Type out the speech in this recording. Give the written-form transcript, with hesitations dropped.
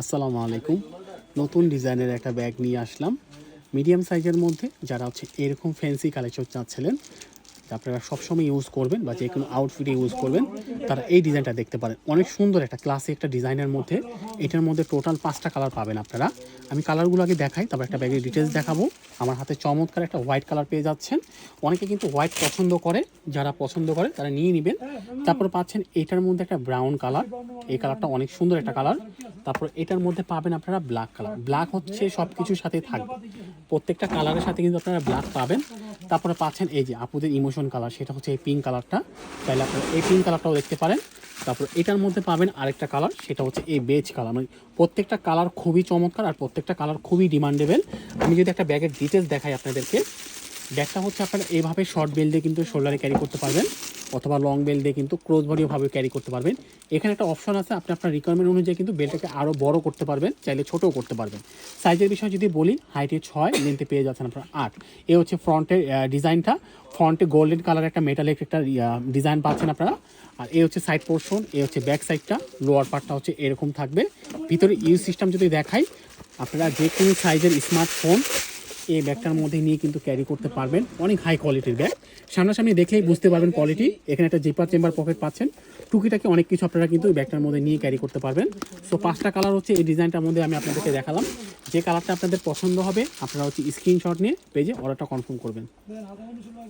আসসালামু আলাইকুম। নতুন ডিজাইনের একটা ব্যাগ নিয়ে আসলাম মিডিয়াম সাইজের মধ্যে। যারা হচ্ছে এরকম ফ্যান্সি কালেকশন চাচ্ছিলেন, যা আপনারা সবসময় ইউজ করবেন বা যে কোনো আউটফিটে ইউজ করবেন, তারা এই ডিজাইনটা দেখতে পারেন। অনেক সুন্দর একটা ক্লাসিক একটা ডিজাইনের মধ্যে। এটার মধ্যে টোটাল 5টা কালার পাবেন আপনারা। আমি কালারগুলো আগে দেখাই, তারপর একটা ব্যাগের ডিটেলস দেখাবো। আমার হাতে চমৎকার একটা হোয়াইট কালার পেয়ে যাচ্ছেন। অনেকে কিন্তু হোয়াইট পছন্দ করে, যারা পছন্দ করে তারা নিয়ে নেবেন। তারপর পাচ্ছেন এটার মধ্যে একটা ব্রাউন কালার, এই কালারটা অনেক সুন্দর একটা কালার। তারপর এটার মধ্যে পাবেন আপনারা ব্ল্যাক কালার। ব্ল্যাক হচ্ছে সব কিছুর সাথে থাকবে, প্রত্যেকটা কালারের সাথে কিন্তু আপনারা ব্ল্যাক পাবেন। তারপরে পাচ্ছেন এই যে আপুদের ইমোশন কালার, সেটা হচ্ছে এই পিঙ্ক কালারটা। চাইলে আপনারা এই পিঙ্ক কালারটাও দেখতে পারেন। তারপর এটার মধ্যে পাবেন আরেকটা কালার, সেটা হচ্ছে এই বেজ কালার। মানে প্রত্যেকটা কালার খুবই চমৎকার আর প্রত্যেকটা কালার খুবই ডিমান্ডেবল। আমি যদি একটা ব্যাগের ডিটেলস দেখাই আপনাদেরকে, ব্যাগটা হচ্ছে আপনারা এইভাবে শর্ট বেল্ট দিয়ে কিন্তু শোল্ডারে ক্যারি করতে পারবেন, অথবা লং বেল্ট দিয়ে কিন্তু ক্লোজ বডিওভাবে ক্যারি করতে পারবেন। এখানে একটা অপশন আছে, আপনি আপনার রিকোয়ারমেন্ট অনুযায়ী কিন্তু বেল্টটাকে আরও বড় করতে পারবেন, চাইলে ছোটও করতে পারবেন। সাইজের বিষয় যদি বলি, হাইটে 6, লেন্থে পেয়ে যাচ্ছেন আপনারা 8। এ হচ্ছে ফ্রন্টের ডিজাইনটা। ফ্রন্টে গোল্ডেন কালার একটা মেটালিক একটা ডিজাইন পাচ্ছেন আপনারা। আর এই হচ্ছে সাইড পোর্শন, এই হচ্ছে ব্যাক সাইডটা। লোয়ার পার্টটা হচ্ছে এরকম থাকবে। ভিতরে ইউজ সিস্টেম যদি দেখাই, আপনারা যে কোনো সাইজের স্মার্টফোন এই ব্যাগটার মধ্যে নিয়ে কিন্তু ক্যারি করতে পারবেন। অনেক হাই কোয়ালিটির ব্যাগ, সামনাসামনি দেখেই বুঝতে পারবেন কোয়ালিটি। এখানে একটা জিপার চেম্বার পকেট পাচ্ছেন, টুকিটাকি অনেক কিছু আপনারা কিন্তু এই ব্যাগটার মধ্যে নিয়ে ক্যারি করতে পারবেন। সো 5টা কালার হচ্ছে এই ডিজাইনটার মধ্যে আমি আপনাদেরকে দেখালাম। যে কালারটা আপনাদের পছন্দ হবে আপনারা হচ্ছে স্ক্রিনশট নিয়ে পেজে অর্ডারটা কনফার্ম করবেন।